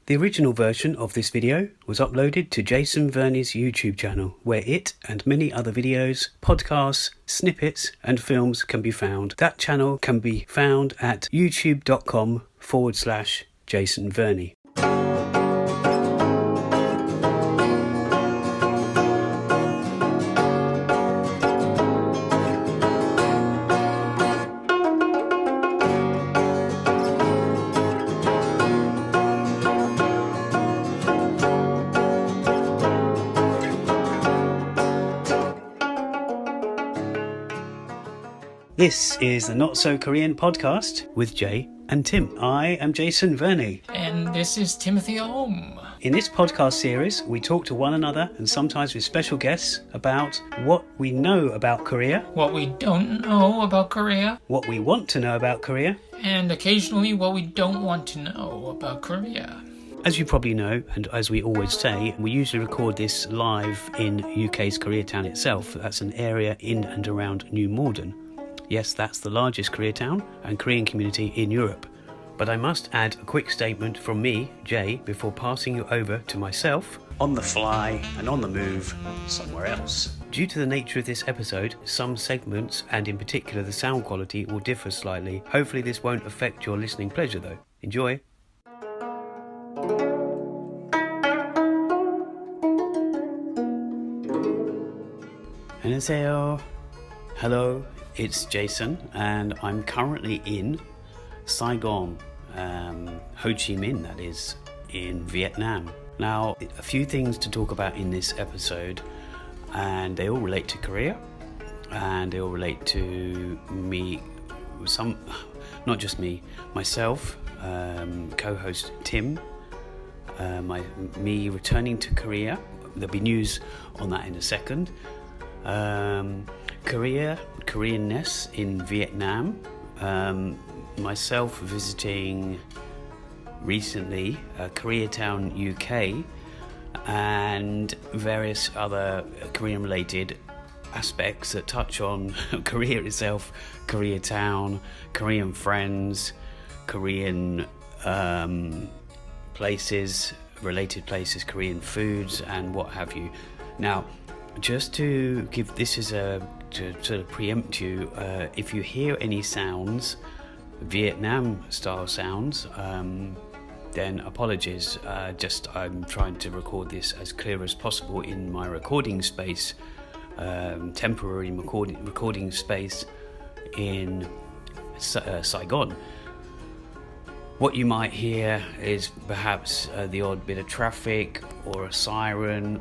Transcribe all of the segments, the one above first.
The original version of this video was uploaded to Jason Verney's YouTube channel, where it and many other videos, podcasts, snippets and films can be found. That channel can be found at youtube.com/Jason Verney. This is the Not So Korean podcast with Jay and Tim. I am Jason Verney. And this is Timothy Ohm. In this podcast series, we talk to one another and sometimes with special guests about what we know about Korea, What we don't know about Korea, what we want to know about Korea, and occasionally what we don't want to know about Korea. As you probably know, and as we always say, we usually record this live in UK's Koreatown itself. That's an area in and around New Malden. Yes, that's the largest Koreatown and Korean community in Europe. But I must add a quick statement from me, Jay, before passing you over to myself, on the fly and on the move, somewhere else. Due to the nature of this episode, some segments, and in particular the sound quality, will differ slightly. Hopefully this won't affect your listening pleasure though. Enjoy! 안녕하세요. Hello, it's Jason, and I'm currently in Saigon, Ho Chi Minh, that is, in Vietnam. Now, a few things to talk about in this episode, and they all relate to Korea, and they all relate to me, not just me, myself, co-host Tim, me returning to Korea. There'll be news on that in a second. Koreanness in Vietnam, myself visiting recently Koreatown, UK, and various other Korean related aspects that touch on Korea itself, Koreatown, Korean friends, Korean places, related places, Korean foods and what have you. Now, just to give this is to sort of preempt you, if you hear any sounds, Vietnam style sounds, then apologies. I'm trying to record this as clear as possible in my recording space, temporary recording space in Saigon. What you might hear is perhaps the odd bit of traffic or a siren.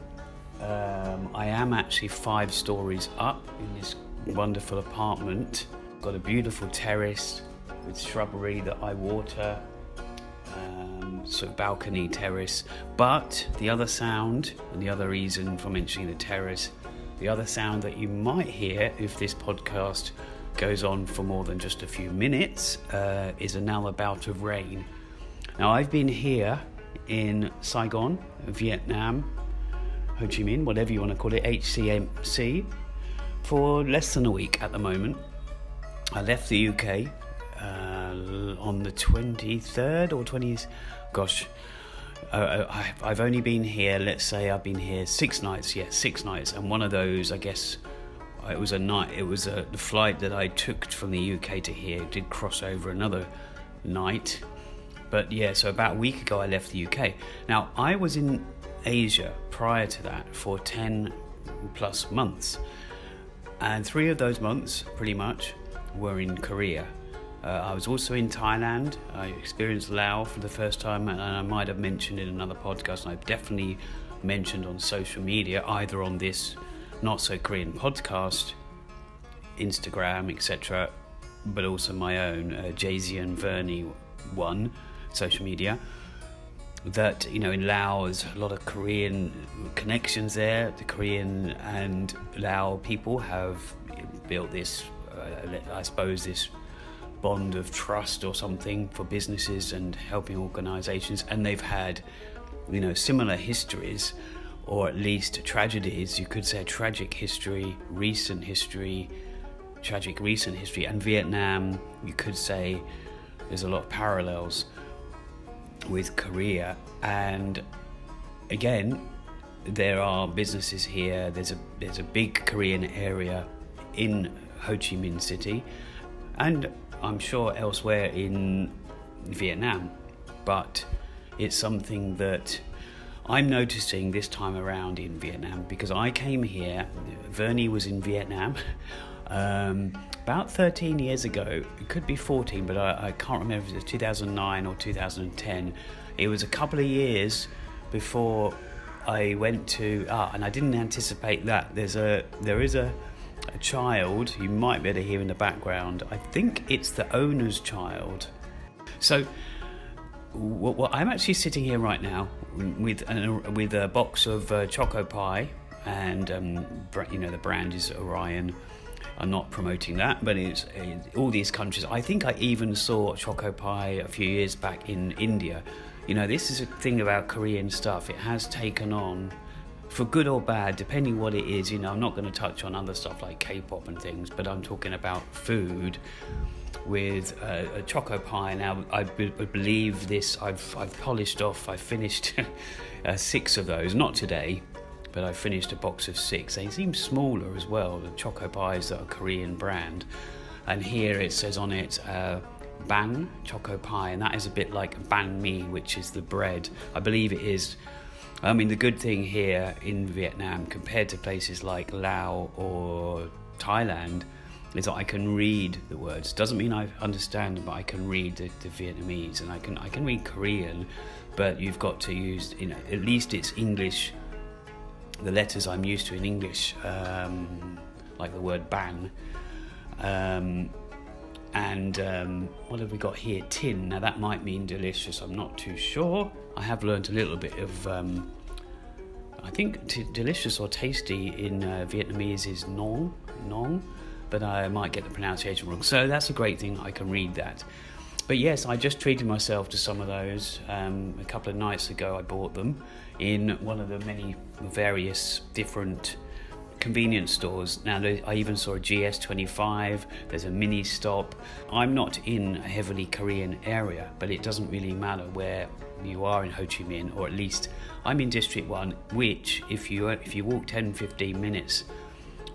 I am actually 5 stories up in this wonderful apartment. Got a beautiful terrace with shrubbery that I water, sort of balcony terrace. But the other sound, and the other reason for mentioning the terrace, the other sound that you might hear if this podcast goes on for more than just a few minutes, is now a bout of rain. Now, I've been here in Saigon, Vietnam, Ho Chi Minh, whatever you want to call it, HCMC, for less than a week at the moment. I left the UK on the 23rd or 20th. Gosh, I've only been here, let's say I've been here 6 nights. Yes, 6 nights. And one of those, I guess, it was the flight that I took from the UK to here. It did cross over another night. But yeah, so about a week ago I left the UK. Now, I was in Asia prior to that for 10 plus months, and 3 of those months pretty much were in Korea. I was also in Thailand. I experienced Laos for the first time, and I might have mentioned in another podcast, and I've definitely mentioned on social media, either on this Not So Korean podcast, Instagram, etc., but also my own Jason Verney one social media, that, you know, in Laos there's a lot of Korean connections there. The Korean and Lao people have built this, I suppose, this bond of trust or something for businesses and helping organizations, and they've had, you know, similar histories, or at least tragedies, you could say, tragic recent history, and Vietnam, you could say there's a lot of parallels. with Korea. And again, there are businesses here. There's a big Korean area in Ho Chi Minh City, and I'm sure elsewhere in Vietnam. But it's something that I'm noticing this time around in Vietnam, because I came here. Verney was in Vietnam about 13 years ago. It could be 14, but I can't remember if it was 2009 or 2010. It was a couple of years before I went to and I didn't anticipate that. There is a child you might be able to hear in the background. I think it's the owner's child. So I'm actually sitting here right now with a box of Choco Pie, and the brand is Orion. I'm not promoting that, but it's all these countries. I think I even saw Choco Pie a few years back in India. This is a thing about Korean stuff. It has taken on, for good or bad, depending what it is. I'm not going to touch on other stuff like K-pop and things, but I'm talking about food with a Choco Pie. Now, I believe this, I've polished off, I finished 6 of those, not today, but I finished a box of 6. They seem smaller as well, the Choco Pies that are a Korean brand. And here it says on it, Banh Choco Pie, and that is a bit like banh mi, which is the bread. I believe it is. I mean, the good thing here in Vietnam, compared to places like Laos or Thailand, is that I can read the words. Doesn't mean I understand them, but I can read the Vietnamese, and I can read Korean, but you've got to use, at least it's English, the letters I'm used to in English, like the word ban. What have we got here? Tin. Now that might mean delicious, I'm not too sure. I have learned a little bit of, I think delicious or tasty in Vietnamese is nong, but I might get the pronunciation wrong. So that's a great thing, I can read that. But yes, I just treated myself to some of those. A couple of nights ago I bought them in one of the many various different convenience stores. Now I even saw a GS25, there's a mini stop. I'm not in a heavily Korean area, but it doesn't really matter where you are in Ho Chi Minh, or at least I'm in District 1, which if you walk 10-15 minutes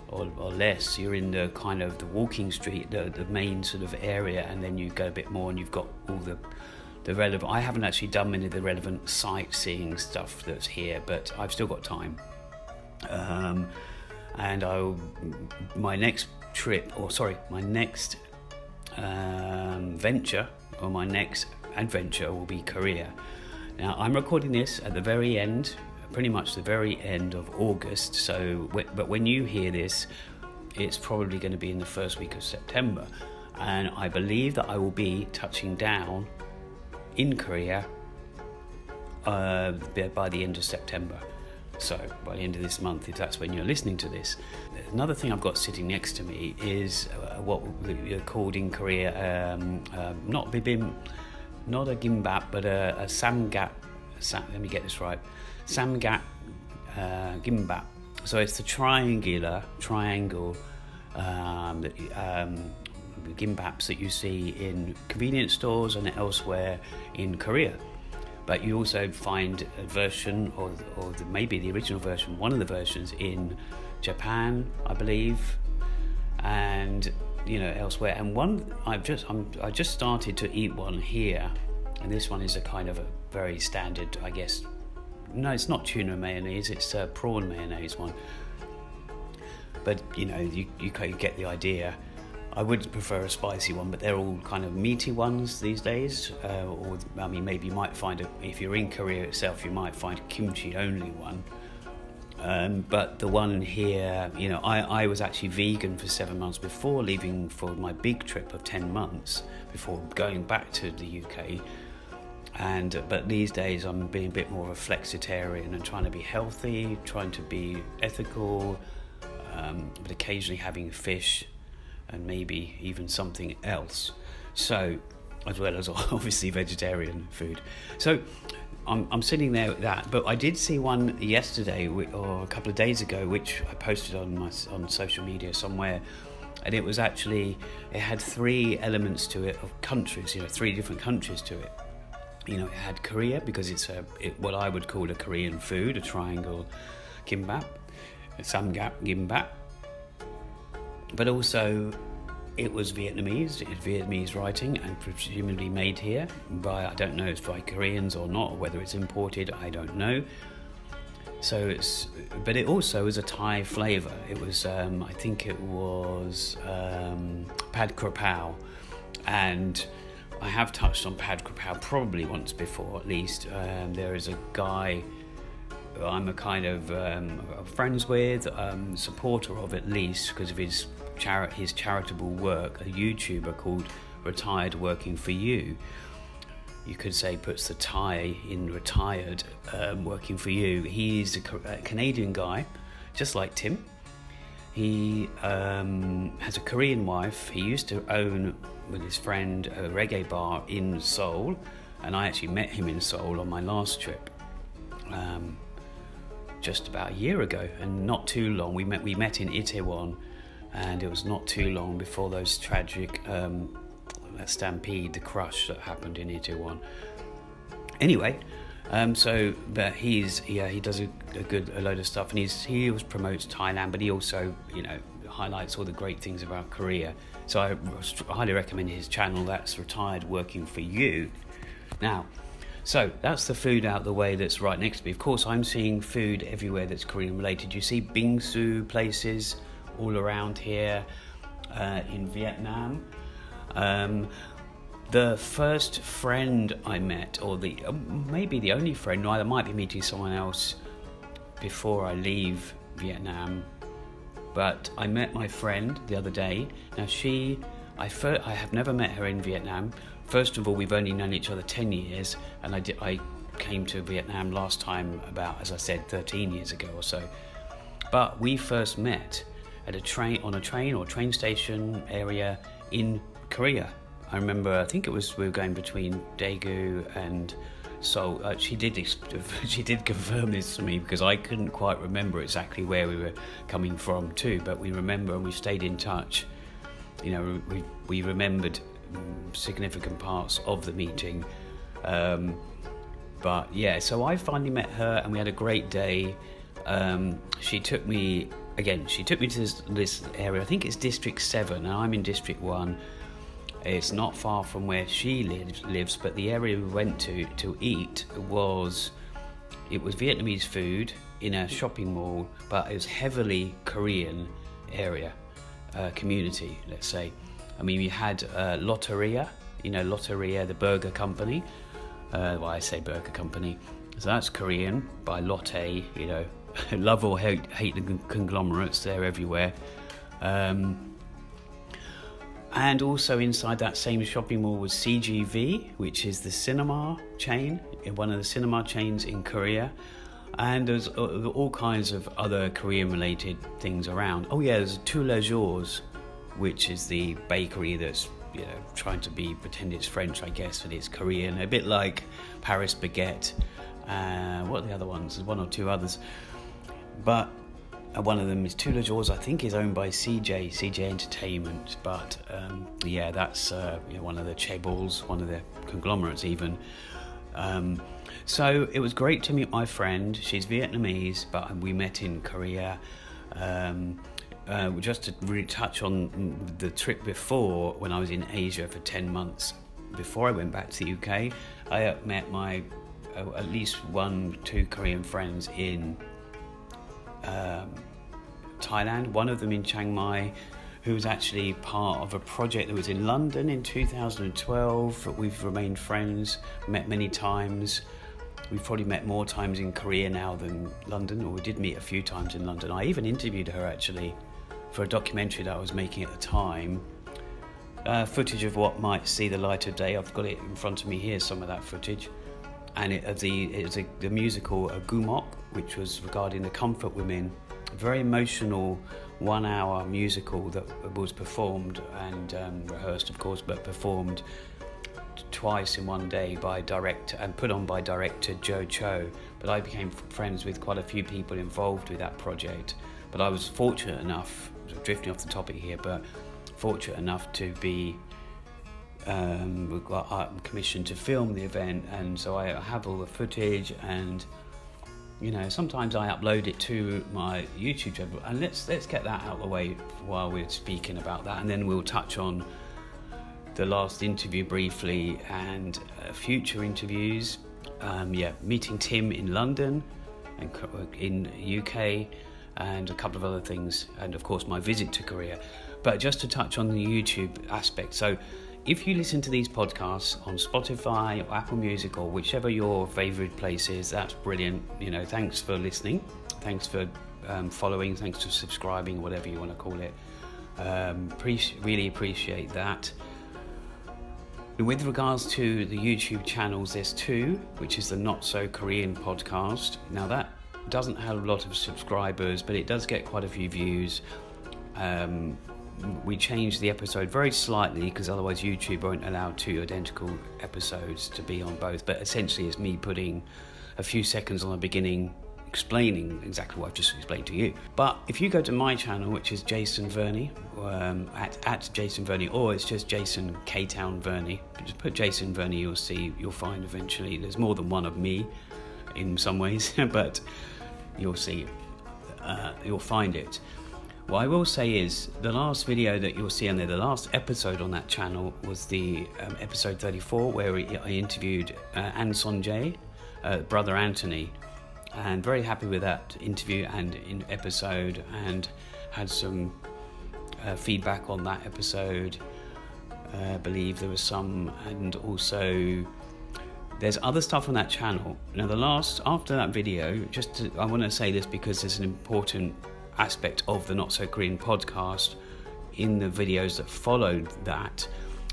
or less, you're in the kind of the walking street, the main sort of area, and then you go a bit more and you've got all the relevant. I haven't actually done many of the relevant sightseeing stuff that's here, but I've still got time. And my next venture, or my next adventure, will be Korea. Now I'm recording this at the very end, pretty much the very end of August, but when you hear this, it's probably going to be in the first week of September, and I believe that I will be touching down in Korea by the end of September. So by the end of this month, if that's when you're listening to this. Another thing I've got sitting next to me is what we're called in Korea, not bibim, not a gimbap, but a samgap. Let me get this right. Samgap gimbap. So it's the triangle gimbaps that you see in convenience stores and elsewhere in Korea. But you also find a version, or maybe the original version, one of the versions in Japan, I believe, and elsewhere. And I just started to eat one here, and this one is a kind of a very standard, I guess. No, it's not tuna mayonnaise; it's a prawn mayonnaise one. But you get the idea. I would prefer a spicy one, but they're all kind of meaty ones these days. Maybe you might find if you're in Korea itself, you might find a kimchi only one. But the one here, I was actually vegan for 7 months before leaving for my big trip of 10 months, before going back to the UK. But these days I'm being a bit more of a flexitarian and trying to be healthy, trying to be ethical, but occasionally having fish and maybe even something else. So, as well as obviously vegetarian food. So I'm sitting there with that, but I did see one yesterday or a couple of days ago, which I posted on social media somewhere, and it had 3 elements to it, of countries, 3 different countries to it. it had Korea because it's what I would call a Korean food, a triangle kimbap, a samgap gimbap. But also, it was Vietnamese. It was Vietnamese writing and presumably made here by, I don't know if it's by Koreans or not, or whether it's imported, I don't know. So but it also was a Thai flavour. It was, I think it was pad kra pao, and I have touched on pad kra pao probably once before at least. There is a guy who I'm a kind of friends with, supporter of at least because of his charitable work, a YouTuber called Retired Working For You. You could say puts the Thai in retired, working for you. He's a Canadian guy, just like Tim. He has a Korean wife. He used to own, with his friend, a reggae bar in Seoul, and I actually met him in Seoul on my last trip, just about a year ago, and not too long. We met in Itaewon, and it was not too long before those tragic stampede, the crush that happened in Itaewon. Anyway, but he does a load of stuff, and he promotes Thailand, but he also highlights all the great things about Korea. So I highly recommend his channel. That's Retired Working For You. Now, so that's the food out the way that's right next to me. Of course, I'm seeing food everywhere that's Korean related. You see bingsu places all around here in Vietnam. The first friend I met, or maybe the only friend, I might be meeting someone else before I leave Vietnam, but I met my friend the other day. Now I have never met her in Vietnam. First of all, we've only known each other 10 years, and I came to Vietnam last time about, as I said, 13 years ago or so. But we first met at a train station area in Korea. I remember, I think we were going between Daegu and Seoul. She did confirm this to me because I couldn't quite remember exactly where we were coming from too, but we remember and we stayed in touch. We remembered significant parts of the meeting. But yeah, so I finally met her and we had a great day. She took me to this area. I think it's District 7 and I'm in District 1. It's not far from where she lives, but the area we went to eat was Vietnamese food in a shopping mall, but it was heavily Korean area, community, let's say. I mean, we had Lotteria, Lotteria, the burger company. I say burger company. So that's Korean by Lotte, love or hate the conglomerates, they're everywhere. And also inside that same shopping mall was CGV, which is the cinema chain, one of the cinema chains in Korea. And there's all kinds of other Korean-related things around. Oh yeah, there's Tous les Jours, which is the bakery that's trying to pretend it's French, I guess, but it's Korean. A bit like Paris Baguette. What are the other ones? There's one or two others. But one of them is Tous les Jours, I think is owned by CJ Entertainment, but that's one of the chaebols, one of the conglomerates even. So it was great to meet my friend. She's Vietnamese, but we met in Korea. Just to really touch on the trip before, when I was in Asia for 10 months, before I went back to the UK, I met my at least 1-2 Korean friends in Thailand, one of them in Chiang Mai, who was actually part of a project that was in London in 2012. We've remained friends, met many times. We've probably met more times in Korea now than London, or we did meet a few times in London. I even interviewed her actually for a documentary that I was making at the time. Footage of what might see the light of day. I've got it in front of me here, some of that footage. And it was the musical Gumok, which was regarding the comfort women. A very emotional 1-hour musical that was performed and rehearsed, of course, but performed twice in one day by director and put on by director Joe Cho. But I became friends with quite a few people involved with that project. But I was fortunate enough, drifting off the topic here, but fortunate enough to be We've got art commissioned to film the event, and so I have all the footage, and sometimes I upload it to my YouTube channel. And let's get that out of the way while we're speaking about that, and then we'll touch on the last interview briefly and future interviews. Meeting Tim in London and in UK, and a couple of other things, and of course my visit to Korea. But just to touch on the YouTube aspect, so if you listen to these podcasts on Spotify or Apple Music or whichever your favorite place is, that's brilliant. Thanks for listening, thanks for following, thanks for subscribing, whatever you want to call it. Really appreciate that. With regards to the YouTube channels, there's two, which is the Not So Korean podcast. Now that doesn't have a lot of subscribers, but it does get quite a few views. We changed the episode very slightly because otherwise YouTube won't allow two identical episodes to be on both, but essentially it's me putting a few seconds on the beginning explaining exactly what I've just explained to you. But if you go to my channel, which is Jason Verney, at Jason Verney, or it's just Jason K-Town Verney, just put Jason Verney, you'll find eventually there's more than one of me in some ways, but you'll see, you'll find it. What I will say is the last video that you'll see on there, the last episode on that channel was the episode 34, where I interviewed An Son-jae, brother Anthony, and very happy with that interview and episode, and had some feedback on that episode. I believe there was some, and also there's other stuff on that channel. Now after that video, I want to say this because there's an important aspect of the Not So Korean podcast in the videos that followed that.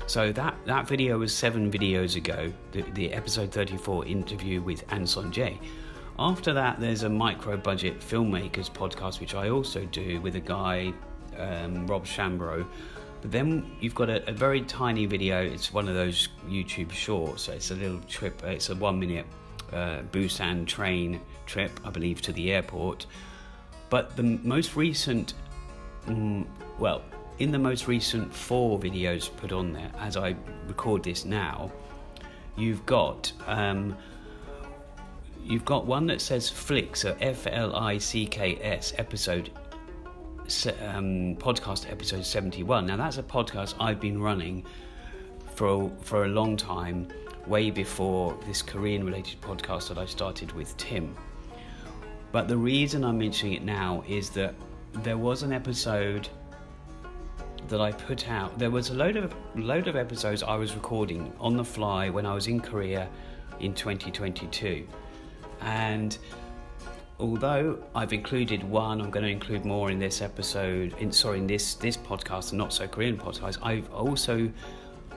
So that video was 7 videos ago, the episode 34 interview with An Son-jae. After that, there's a micro budget filmmakers podcast, which I also do with a guy, Rob Shambro. But then you've got a very tiny video. It's one of those YouTube shorts. So it's a little trip. It's a 1-minute Busan train trip, I believe, to the airport. But the most recent, in the most recent 4 videos put on there, as I record this now, you've got one that says Flicks, so Flicks episode, podcast episode 71. Now that's a podcast I've been running for a long time, way before this Korean related podcast that I started with Tim. But the reason I'm mentioning it now is that there was an episode that I put out. There was a load of episodes I was recording on the fly when I was in Korea in 2022. And although I've included one, I'm going to include more in this episode, in this podcast, the Not So Korean podcast, I've also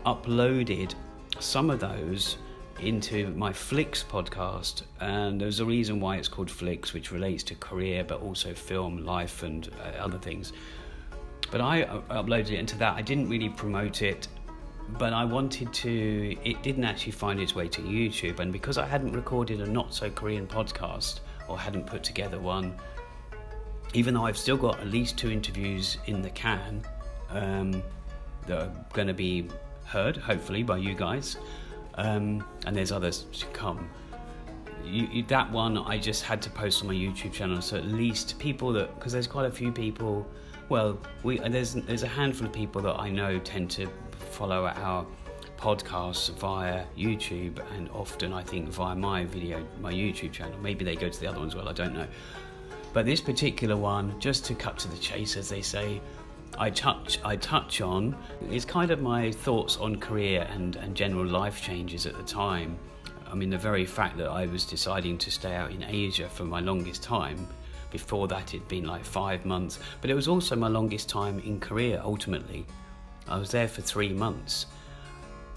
uploaded some of those into my Flicks podcast, and there's a reason why it's called Flicks, which relates to Korea but also film, life, and other things. But I uploaded it into that. I didn't really promote it, but I wanted to. It didn't actually find its way to YouTube, and because I hadn't recorded a Not So Korean podcast, or hadn't put together one, even though I've still got at least 2 interviews in the can that are going to be heard, hopefully, by you guys. And there's others to come. That one I just had to post on my YouTube channel, so at least people that, because there's quite a few people, there's a handful of people that I know tend to follow our podcasts via YouTube, and often I think via my YouTube channel. Maybe they go to the other ones, I don't know. But this particular one, just to cut to the chase, as they say, I touch on is kind of my thoughts on Korea and general life changes at the time. I mean, the very fact that I was deciding to stay out in Asia for my longest time. Before that, it'd been like 5 months, but it was also my longest time in Korea. Ultimately, I was there for 3 months,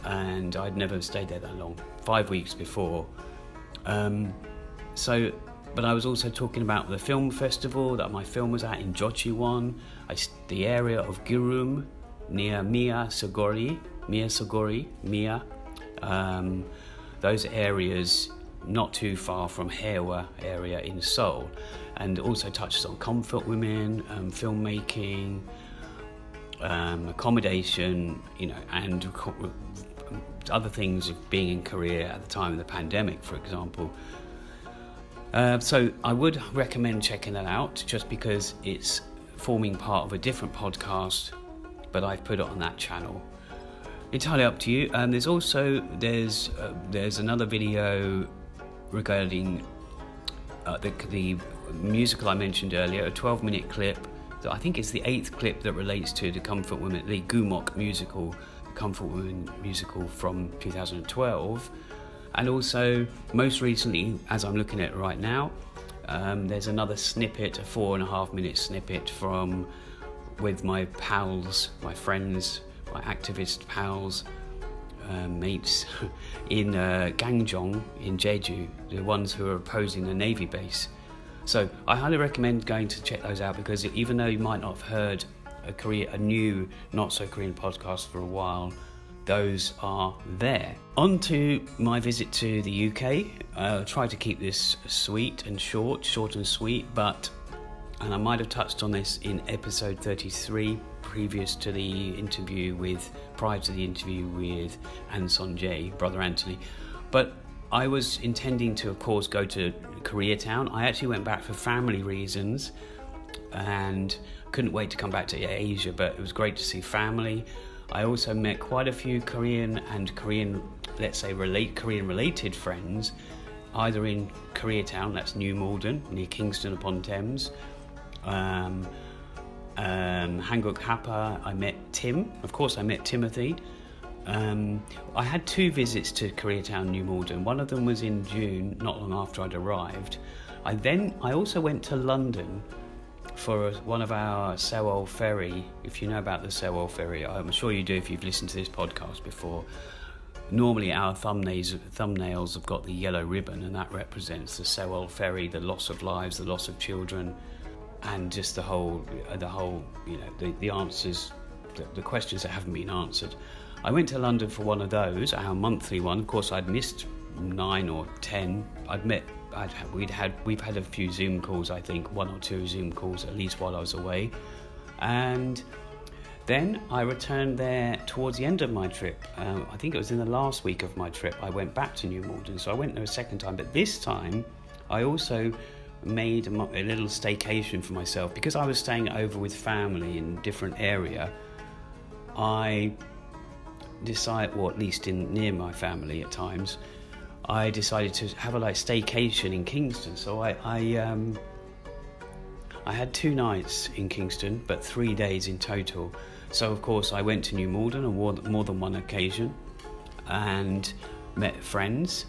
and I'd never stayed there that long. 5 weeks before. But I was also talking about the film festival that my film was at in Jochiwon, the area of Gurum near Mia Sogori. Those areas not too far from Haewa area in Seoul, and also touches on comfort women, filmmaking, accommodation, and other things of being in Korea at the time of the pandemic, for example. So I would recommend checking that out, just because it's forming part of a different podcast, but I've put it on that channel. Entirely up to you. There's another video regarding the musical I mentioned earlier, a 12-minute clip. I think it's the 8th clip that relates to the Comfort Women, the Gumok musical, Comfort Women musical from 2012. And also, most recently, as I'm looking at it right now, there's another snippet, a 4.5-minute snippet with my pals, my friends, my activist pals, mates in Gangjong in Jeju, the ones who are opposing the Navy base. So I highly recommend going to check those out, because even though you might not have heard a new Not So Korean podcast for a while, those are there. On to my visit to the UK. I'll try to keep this short and sweet, and I might have touched on this in episode 33, prior to the interview with Anson J, Brother Anthony. But I was intending to, of course, go to Koreatown. I actually went back for family reasons and couldn't wait to come back to Asia, but it was great to see family. I also met quite a few Korean, let's say, Korean-related friends, either in Koreatown, that's New Malden, near Kingston upon Thames, Hanguk Hapa. I met Tim, of course I met Timothy. I had 2 visits to Koreatown, New Malden. One of them was in June, not long after I'd arrived. I also went to London for one of our Sewol ferry. If you know about the Sewol ferry, I'm sure you do if you've listened to this podcast before. Normally our thumbnails have got the yellow ribbon, and that represents the Sewol ferry, the loss of lives, the loss of children, and just the whole the answers, the questions that haven't been answered. I went to London for one of those, our monthly one. Of course, I'd missed 9 or 10. We've had a few Zoom calls, I think 1 or 2 Zoom calls at least while I was away. And then I returned there towards the end of my trip. I think it was in the last week of my trip. I went back to New Malden, so I went there a second time. But this time, I also made a little staycation for myself, because I was staying over with family in a different area. I decided, or at least near my family at times, I decided to have a staycation in Kingston. So I had 2 nights in Kingston, but 3 days in total. So of course I went to New Malden on more than one occasion and met friends.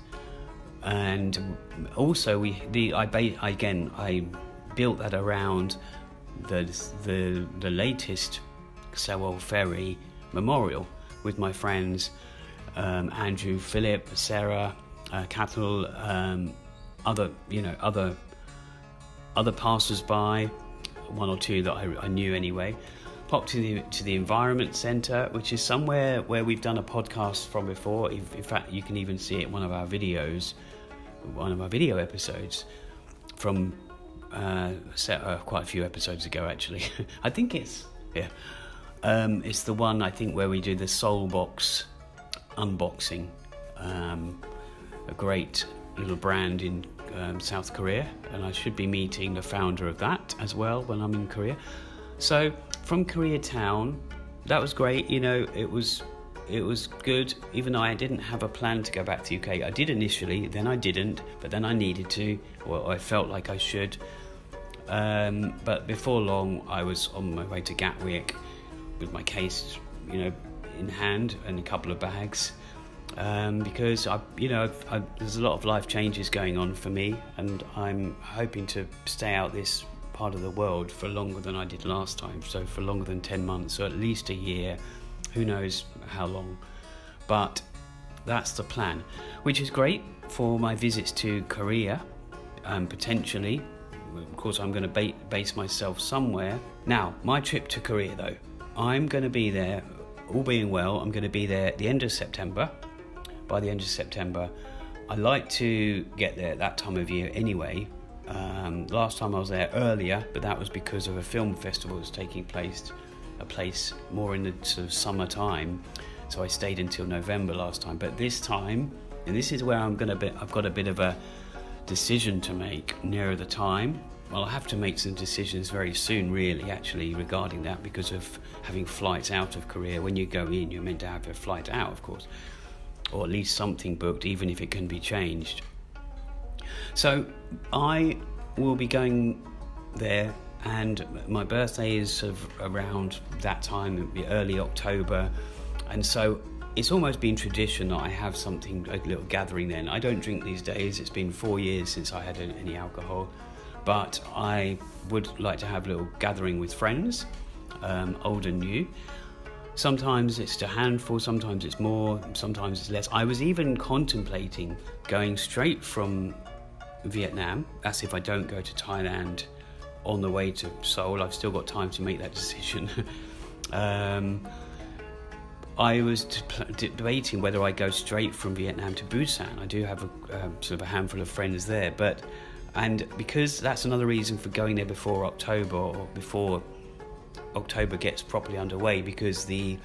And also I built that around the latest Sewol Ferry memorial with my friends, Andrew, Philip, Sarah, Cathal, other passers-by, 1 or 2 that I knew anyway. Popped to the Environment Centre, which is somewhere where we've done a podcast from before. In fact, you can even see it in one of our video episodes from quite a few episodes ago, actually. I think it's the one, I think, where we do the Soul Box unboxing, a great little brand in South Korea, and I should be meeting the founder of that as well when I'm in Korea. So from Koreatown, that was great. It was good, even though I didn't have a plan to go back to the UK. I did initially, then I didn't, but then I needed to, or I felt like I should. But before long, I was on my way to Gatwick with my case, in hand and a couple of bags, because there's a lot of life changes going on for me, and I'm hoping to stay out this part of the world for longer than I did last time, so for longer than 10 months, or at least a year, who knows how long, but that's the plan, which is great for my visits to Korea, potentially. Of course, I'm going to base myself somewhere. Now, my trip to Korea, though, I'm going to be there, all being well, I'm going to be there at the end of September. By the end of September, I like to get there at that time of year anyway. Last time I was there earlier, but that was because of a film festival that's taking place a place more in the sort of summertime, so I stayed until November last time. But this time, and this is where I've got a bit of a decision to make nearer the time. Well, I'll have to make some decisions very soon, really, actually, regarding that, because of having flights out of Korea. When you go in, you're meant to have a flight out, of course, or at least something booked, even if it can be changed. So I will be going there, and my birthday is sort of around that time, it'll be early October, and so it's almost been tradition that I have something, a little gathering then. I don't drink these days. It's been 4 years since I had any alcohol, but I would like to have a little gathering with friends, old and new. Sometimes it's a handful, sometimes it's more, sometimes it's less. I was even contemplating going straight from Vietnam, as if I don't go to Thailand on the way to Seoul. I've still got time to make that decision. I was debating whether I go straight from Vietnam to Busan. I do have a sort of a handful of friends there, and because that's another reason for going there before October, or before October gets properly underway, because the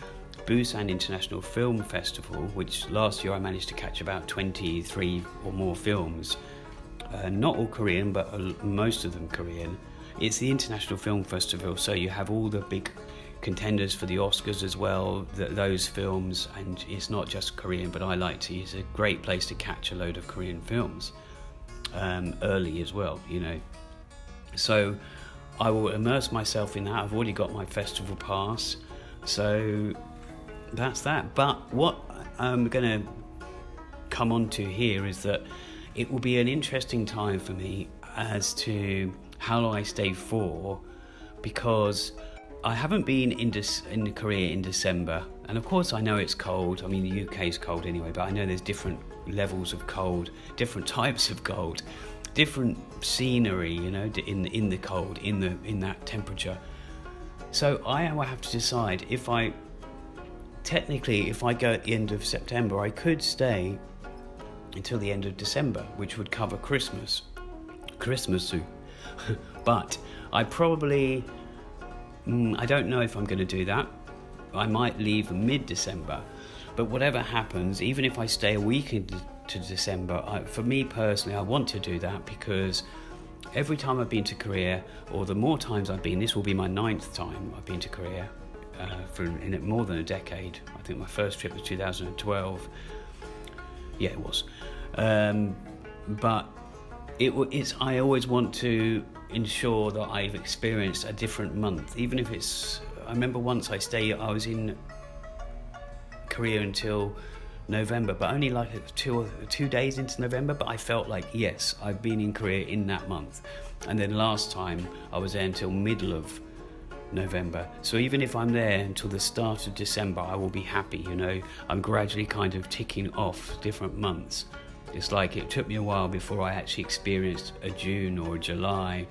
Busan International Film Festival, which last year I managed to catch about 23 or more films, not all Korean, but most of them Korean. It's the International Film Festival, so you have all the big contenders for the Oscars as well, those films, and it's not just Korean, but it's a great place to catch a load of Korean films early as well, you know. So I will immerse myself in that. I've already got my festival pass, so that's that. But what I'm going to come on to here is that it will be an interesting time for me as to how long I stay for, because I haven't been in Korea in December, and of course I know it's cold. I mean, the UK is cold anyway, but I know there's different levels of cold, different types of cold, different scenery, you know, in the cold, in that temperature. So I will have to decide if I go at the end of September, I could stay until the end of December, which would cover Christmas, but I probably. I don't know if I'm going to do that. I might leave mid-December, but whatever happens, even if I stay a week into December, for me personally, I want to do that, because every time I've been to Korea, or the more times I've been, this will be my 9th time I've been to Korea in more than a decade. I think my first trip was 2012. Yeah, it was. But I always want to ensure that I've experienced a different month, even if it's. I remember once I was in Korea until November, but only like 2 days into November, but I felt like, yes, I've been in Korea in that month. And then last time I was there until middle of November. So even if I'm there until the start of December, I will be happy, you know. I'm gradually kind of ticking off different months. It's like it took me a while before I actually experienced a June or a July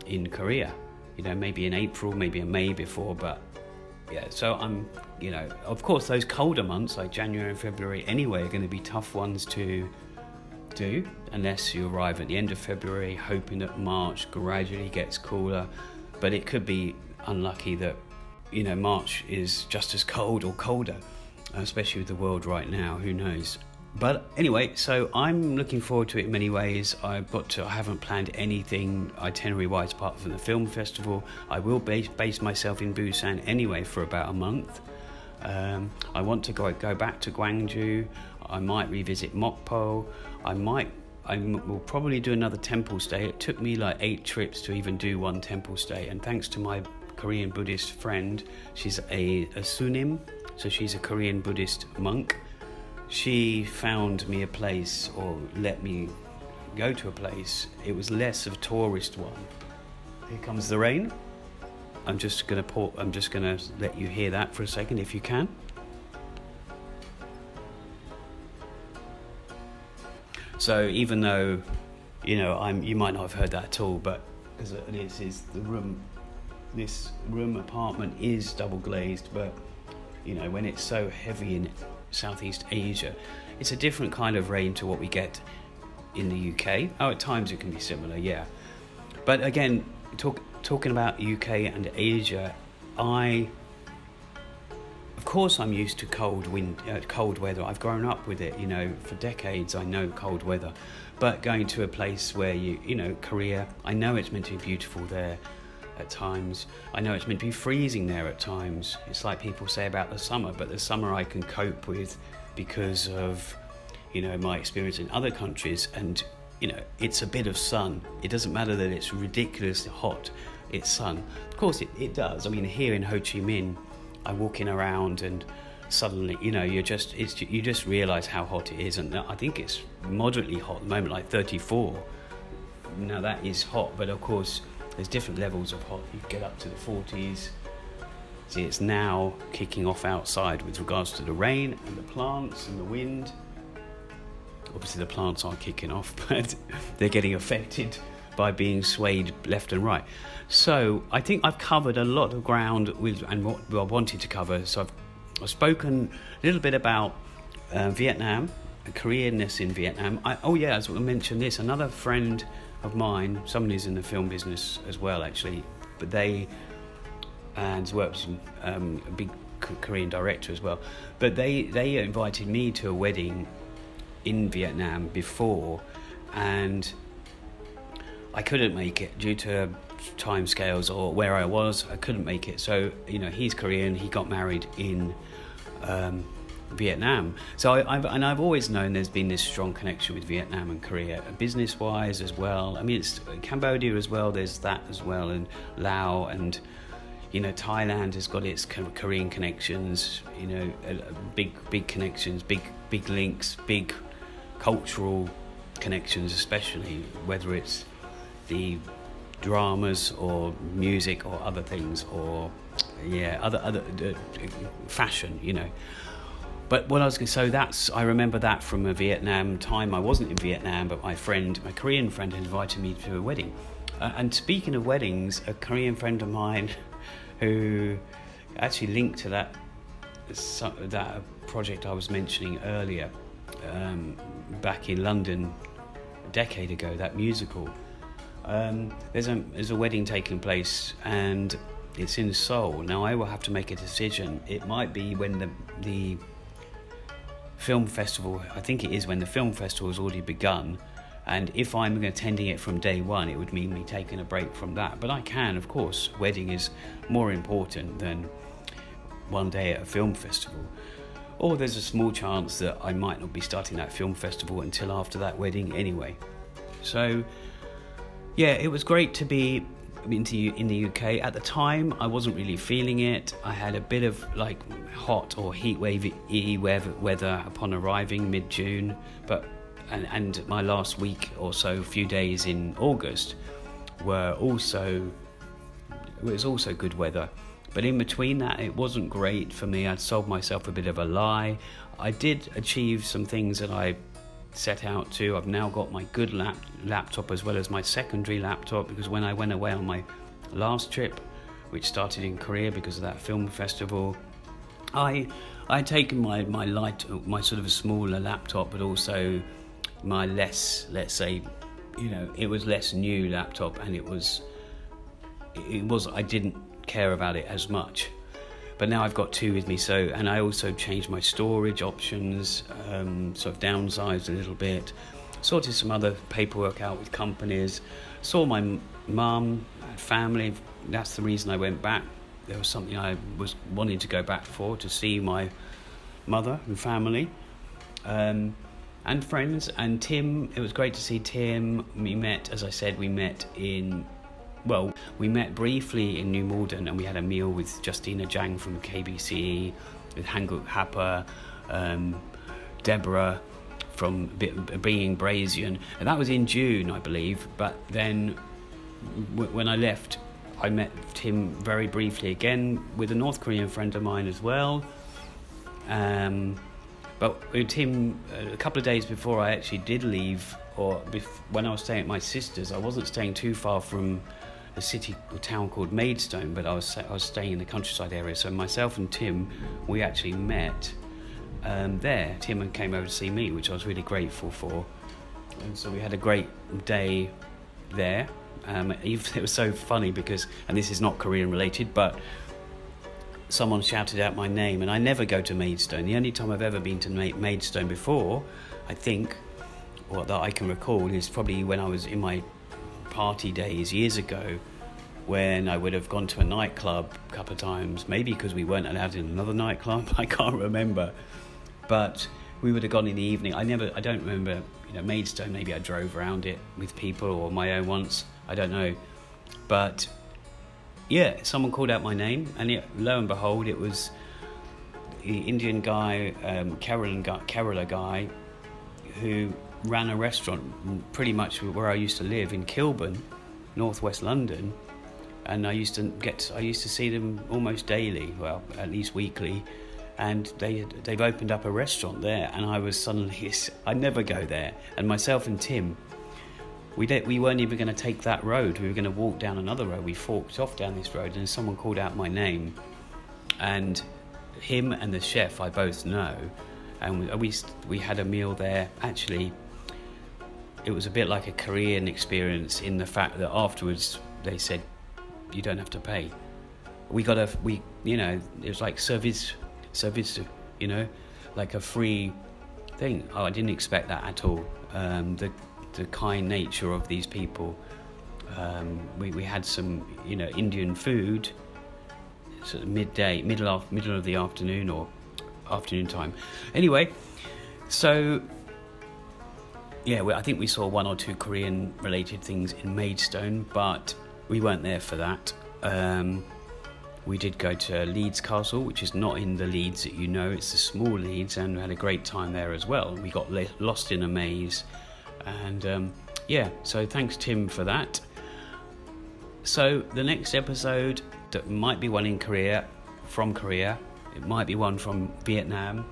in Korea. You know, maybe in April, maybe in May before, but yeah, so I'm, you know, of course those colder months like January and February anyway are going to be tough ones to do, unless you arrive at the end of February hoping that March gradually gets cooler. But it could be unlucky that, you know, March is just as cold or colder, especially with the world right now, who knows. But anyway, so I'm looking forward to it in many ways. I haven't planned anything itinerary-wise apart from the film festival. I will base myself in Busan anyway for about a month. I want to go back to Gwangju. I might revisit Mokpo. I will probably do another temple stay. It took me like 8 trips to even do one temple stay, and thanks to my Korean Buddhist friend, she's a sunim, so she's a Korean Buddhist monk. She found me a place, or let me go to a place. It was less of a tourist one. Here comes the rain. I'm just gonna let you hear that for a second, if you can. So even though, you know, you might not have heard that at all, but because this room apartment is double glazed, but you know, when it's so heavy in Southeast Asia, it's a different kind of rain to what we get in the UK. Oh, at times it can be similar, yeah. But again, talking about UK and Asia, of course, I'm used to cold weather. I've grown up with it, for decades. I know cold weather. But going to a place where Korea, I know it's meant to be beautiful there at times. I know it's meant to be freezing there at times. It's like people say about the summer, but the summer I can cope with because of, my experience in other countries. And, it's a bit of sun. It doesn't matter that it's ridiculously hot. It's sun. Of course, it does. I mean, here in Ho Chi Minh, I'm walking around and suddenly, you just realise how hot it is. And I think it's moderately hot at the moment, like 34. Now that is hot, but of course there's different levels of hot. You get up to the 40s. See, it's now kicking off outside with regards to the rain and the plants and the wind. Obviously the plants aren't kicking off, but they're getting affected by being swayed left and right. So I think I've covered a lot of ground and what I wanted to cover. So I've spoken a little bit about Vietnam, Koreanness in Vietnam. As I mentioned this, another friend of mine, someone who's in the film business as well, actually, but and works a big Korean director as well. But they invited me to a wedding in Vietnam before, and I couldn't make it due to timescales or where I was. I couldn't make it. So he's Korean. He got married in Vietnam. So I've always known there's been this strong connection with Vietnam and Korea, business-wise as well. I mean, it's Cambodia as well. There's that as well, and Laos, and Thailand has got its Korean connections. Big connections, big links, big cultural connections, especially whether it's the dramas or music or other things, or other fashion, But what I was going to say, I remember that from a Vietnam time. I wasn't in Vietnam, but my Korean friend had invited me to a wedding. And speaking of weddings, a Korean friend of mine who actually linked to that project I was mentioning earlier, back in London a decade ago, that musical. There's a wedding taking place, and it's in Sewol. Now I will have to make a decision. It might be when the film festival, I think it is when the film festival has already begun, and if I'm attending it from day one, it would mean me taking a break from that. But I can, of course. Wedding is more important than one day at a film festival. Or there's a small chance that I might not be starting that film festival until after that wedding anyway. So it was great to be in the UK. At the time, I wasn't really feeling it. I had a bit of like hot or heat wavy weather upon arriving mid-June, and my last week or so, few days in August, was also good weather. But in between that, it wasn't great for me. I'd sold myself a bit of a lie. I did achieve some things that I set out to. I've now got my good laptop as well as my secondary laptop, because when I went away on my last trip, which started in Korea because of that film festival, I'd taken my sort of a smaller laptop, but also my less, let's say, it was less new laptop, and it was I didn't care about it as much. But now I've got two with me, and I also changed my storage options, sort of downsized a little bit, sorted some other paperwork out with companies, saw my mum, family. That's the reason I went back. There was something I was wanting to go back for, to see my mother and family, and friends. And Tim, it was great to see Tim. We met briefly in New Malden, and we had a meal with Justina Jang from KBCE, with Hanguk Hapa, Deborah from Being Brazian, and that was in June, I believe. But then when I left, I met Tim very briefly again with a North Korean friend of mine as well. But with Tim, a couple of days before I actually did leave, when I was staying at my sister's, I wasn't staying too far from a town called Maidstone, but I was staying in the countryside area. So myself and Tim, we actually met there. Tim came over to see me, which I was really grateful for. And so we had a great day there. It was so funny because, and this is not Korean related, but someone shouted out my name, and I never go to Maidstone. The only time I've ever been to Maidstone before, I think, or that I can recall, is probably when I was in my party days years ago, when I would have gone to a nightclub a couple of times, maybe because we weren't allowed in another nightclub, I can't remember. But we would have gone in the evening. I don't remember, Maidstone, maybe I drove around it with people or my own once, I don't know. But yeah, someone called out my name, and lo and behold, it was the Indian guy, Kerala guy, who ran a restaurant pretty much where I used to live in Kilburn, northwest London, and I used to see them almost daily, well, at least weekly, and they've opened up a restaurant there, and I was suddenly, I'd never go there, and myself and Tim, we weren't even going to take that road. We were going to walk down another road. We forked off down this road, and someone called out my name, and him and the chef I both know, and we had a meal there. Actually, it was a bit like a Korean experience in the fact that afterwards they said you don't have to pay. It was like service, like a free thing. I didn't expect that at all. The kind nature of these people. We had some, Indian food, sort of middle of the afternoon or afternoon time. Anyway, so yeah, I think we saw one or two Korean related things in Maidstone, but we weren't there for that. We did go to Leeds Castle, which is not in the Leeds that it's the small Leeds, and we had a great time there as well. We got lost in a maze. And so thanks Tim for that. So the next episode, that might be one from Korea, it might be one from Vietnam,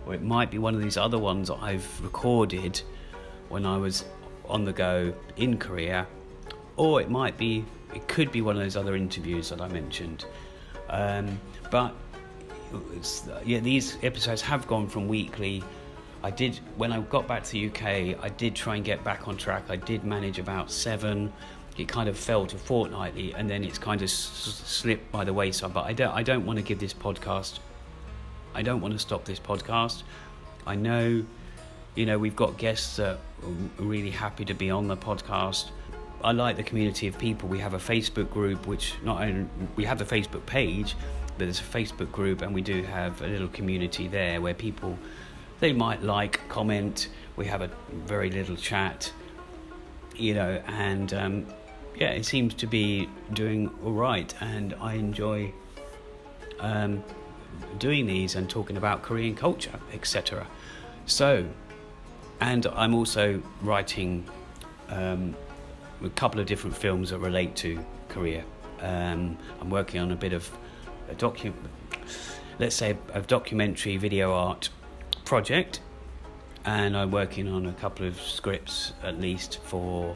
or it might be one of these other ones that I've recorded when I was on the go in Korea, or it could be one of those other interviews that I mentioned. But these episodes have gone from weekly. When I got back to the UK, I did try and get back on track. I did manage about 7. It kind of fell to fortnightly, and then it's kind of slipped by the wayside. But I don't want to give this podcast. I don't want to stop this podcast. I know, we've got guests that are really happy to be on the podcast. I like the community of people. We have a Facebook group, which not only we have the Facebook page, but there's a Facebook group, and we do have a little community there where people, they might comment. We have a very little chat, and it seems to be doing all right, and I enjoy doing these and talking about Korean culture, etc. So, and I'm also writing a couple of different films that relate to Korea. I'm working on a bit of a documentary video art project, and I'm working on a couple of scripts at least for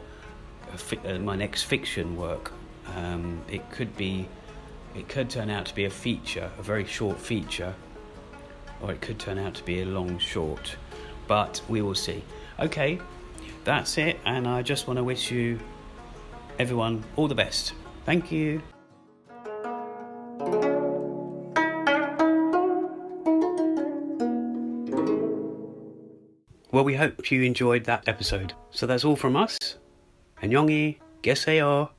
my next fiction work. It could turn out to be a feature, a very short feature, or it could turn out to be a long short, but we will see. Okay, that's it, and I just want to wish you, everyone, all the best. Thank you. Well, we hope you enjoyed that episode. So that's all from us. 안녕히 계세요.